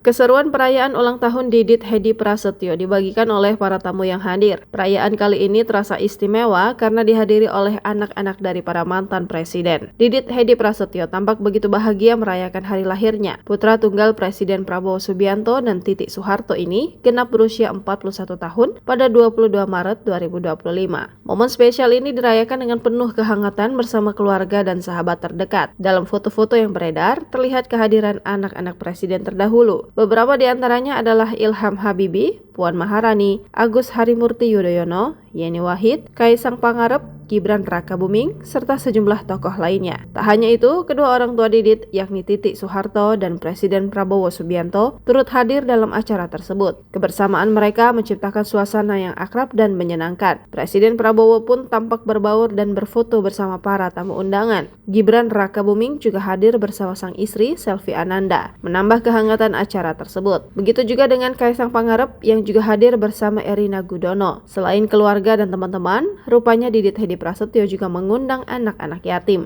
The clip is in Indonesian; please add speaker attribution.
Speaker 1: Keseruan perayaan ulang tahun Didit Hedi Prasetyo dibagikan oleh para tamu yang hadir. Perayaan kali ini terasa istimewa karena dihadiri oleh anak-anak dari para mantan presiden. Didit Hedi Prasetyo tampak begitu bahagia merayakan hari lahirnya. Putra tunggal Presiden Prabowo Subianto dan Titik Soeharto ini genap berusia 41 tahun pada 22 Maret 2025. Momen spesial ini dirayakan dengan penuh kehangatan bersama keluarga dan sahabat terdekat. Dalam foto-foto yang beredar, terlihat kehadiran anak-anak presiden terdahulu. Beberapa di antaranya adalah Ilham Habibie, Puan Maharani, Agus Harimurti Yudhoyono, Yeni Wahid, Kaisang Pangarep, Gibran Rakabuming, serta sejumlah tokoh lainnya. Tak hanya itu, kedua orang tua Didit, yakni Titik Soeharto dan Presiden Prabowo Subianto, turut hadir dalam acara tersebut. Kebersamaan mereka menciptakan suasana yang akrab dan menyenangkan. Presiden Prabowo pun tampak berbaur dan berfoto bersama para tamu undangan. Gibran Rakabuming juga hadir bersama sang istri, Selvi Ananda, menambah kehangatan acara tersebut. Begitu juga dengan Kaisang Pangarep yang juga hadir bersama Erina Gudono. Selain keluarga dan teman-teman, rupanya Didit Hedi Prasetyo juga mengundang anak-anak yatim.